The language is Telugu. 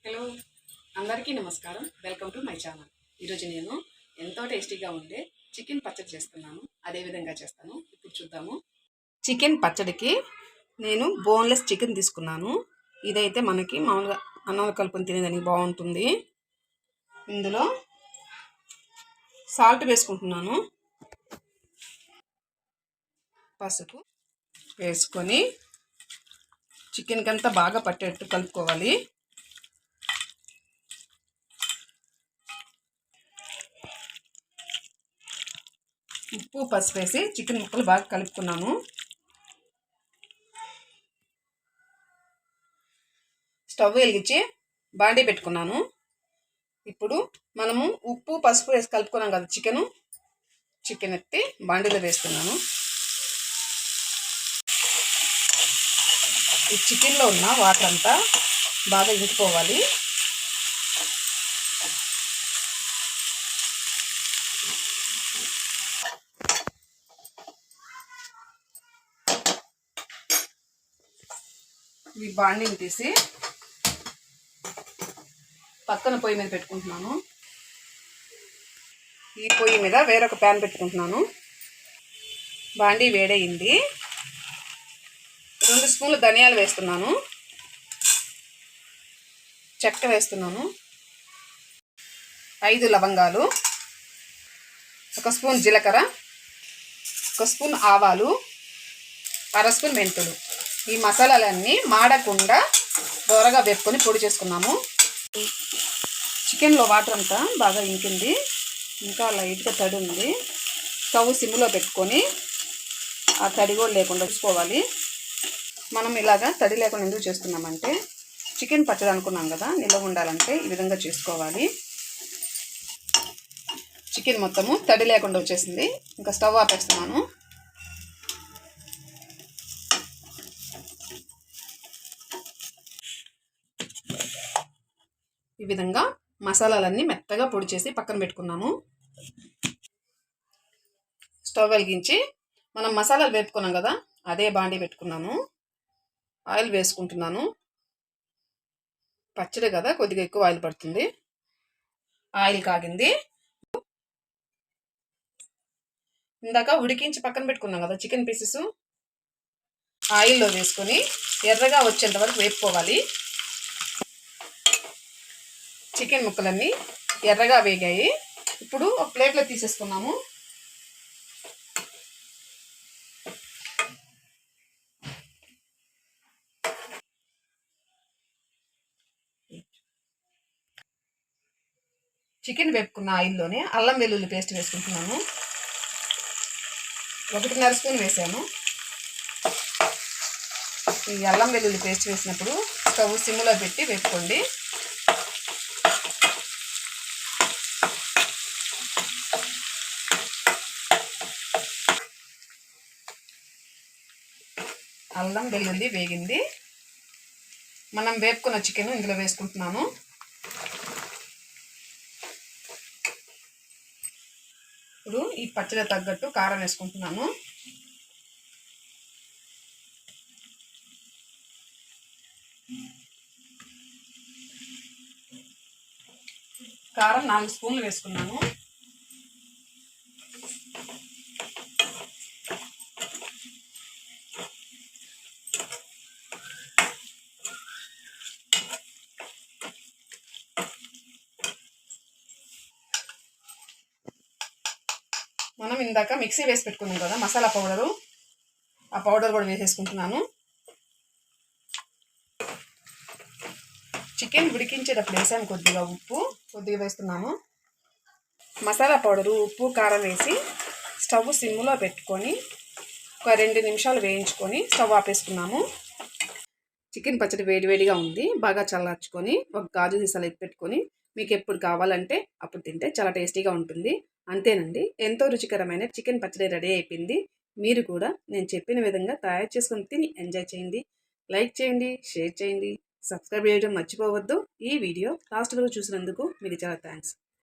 హలో అందరికీ నమస్కారం. Welcome to my channel. ఈరోజు నేను ఎంతో టేస్టీగా ఉండే చికెన్ పచ్చడి చేస్తున్నాను. అదే విధంగా చేస్తాను. ఇప్పుడు చూద్దాము. చికెన్ పచ్చడికి నేను బోన్లెస్ చికెన్ తీసుకున్నాను. ఇదైతే మనకి మామూలుగా అన్నంలో కలుపుకొని తినేదానికి బాగుంటుంది. ఇందులో సాల్ట్ వేసుకుంటున్నాను. పసుపు వేసుకొని చికెన్కి అంతా బాగా పట్టేట్టు కలుపుకోవాలి. ఉప్పు పసుపు వేసి చికెన్ ముక్కలు బాగా కలుపుకున్నాను. స్టవ్ వెలిగించి బాండీ పెట్టుకున్నాను. ఇప్పుడు మనము ఉప్పు పసుపు వేసి కలుపుకున్నాం కదా చికెన్ ఎత్తి బాండీలో వేస్తున్నాను. ఈ చికెన్లో ఉన్న వాటర్ అంతా బాగా ఇంకిపోవాలి. ఈ బాండీని తీసి పక్కన పొయ్యి మీద పెట్టుకుంటున్నాను. ఈ పొయ్యి మీద వేరొక ప్యాన్ పెట్టుకుంటున్నాను. బాండీ వేడయింది. 2 స్పూన్లు ధనియాలు వేస్తున్నాను. చెక్క వేస్తున్నాను. 5 లవంగాలు, 1 స్పూన్ జీలకర్ర, 1 స్పూన్ ఆవాలు, 1/2 స్పూన్ మెంతులు. ఈ మసాలాలన్నీ మాడకుండా దోరగా వేపుకొని పొడి చేసుకున్నాము. చికెన్లో వాటర్ అంతా బాగా ఇంకింది. ఇంకా లైట్గా తడి ఉంది. స్టవ్ సిమ్లో పెట్టుకొని ఆ తడి కూడా లేకుండా చూసుకోవాలి. మనం ఇలాగా తడి లేకుండా ఎందుకు చేస్తున్నామంటే చికెన్ పచ్చడి అనుకున్నాం కదా, నిల్వ ఉండాలంటే ఈ విధంగా చేసుకోవాలి. చికెన్ మొత్తము తడి లేకుండా వచ్చేసింది. ఇంకా స్టవ్ ఆపేస్తున్నాను. ఈ విధంగా మసాలాలన్నీ మెత్తగా పొడి చేసి పక్కన పెట్టుకున్నాము. స్టవ్ వెలిగించి మనం మసాలాలు వేపుకున్నాం కదా, అదే బాండీ పెట్టుకున్నాను. ఆయిల్ వేసుకుంటున్నాను. పచ్చడి కదా, కొద్దిగా ఎక్కువ ఆయిల్ పడుతుంది. ఆయిల్ కాగింది. ఇందాక ఉడికించి పక్కన పెట్టుకున్నాం కదా చికెన్ పీసెస్, ఆయిల్లో వేసుకొని ఎర్రగా వచ్చేంత వరకు వేపుకోవాలి. చికెన్ ముక్కలన్నీ ఎర్రగా వేగాయి. ఇప్పుడు ఒక ప్లేట్లో తీసేసుకున్నాము. చికెన్ వేపుకున్న ఆయిల్లోనే అల్లం వెల్లుల్లి పేస్ట్ వేసుకుంటున్నాను. 1.5 స్పూన్ వేసాను. ఈ అల్లం వెల్లుల్లి పేస్ట్ వేసినప్పుడు స్టవ్ సిమ్లో పెట్టి వేపుకోండి. అల్లం వెల్లుల్లి వేగింది. మనం వేపుకున్న చికెన్ ఇందులో వేసుకుంటున్నాను. ఇప్పుడు ఈ పచ్చడి తగ్గట్టు కారం వేసుకుంటున్నాను. కారం 4 స్పూన్లు వేసుకున్నాను. మనం ఇందాక మిక్సీ వేసి పెట్టుకున్నాం కదా మసాలా పౌడరు, ఆ పౌడర్ కూడా వేసేసుకుంటున్నాను. చికెన్ ఉడికించేటప్పుడు వేసాను కొద్దిగా ఉప్పు, కొద్దిగా వేస్తున్నాను. మసాలా పౌడరు, ఉప్పు, కారం వేసి స్టవ్ సిమ్లో పెట్టుకొని ఒక 2 నిమిషాలు వేయించుకొని స్టవ్ ఆపేసుకున్నాము. చికెన్ పచ్చడి వేడివేడిగా ఉంది. బాగా చల్లార్చుకొని ఒక గాజు సీసాలో ఎత్తి పెట్టుకొని మీకు ఎప్పుడు కావాలంటే అప్పుడు తింటే చాలా టేస్టీగా ఉంటుంది. అంతేనండి, ఎంతో రుచికరమైన చికెన్ పచ్చడి రెడీ అయిపోయింది. మీరు కూడా నేను చెప్పిన విధంగా తయారు చేసుకొని తిని ఎంజాయ్ చేయండి. లైక్ చేయండి, షేర్ చేయండి, సబ్స్క్రైబ్ చేయడం మర్చిపోవద్దు. ఈ వీడియో లాస్ట్ వరకు చూసినందుకు మీకు చాలా థ్యాంక్స్.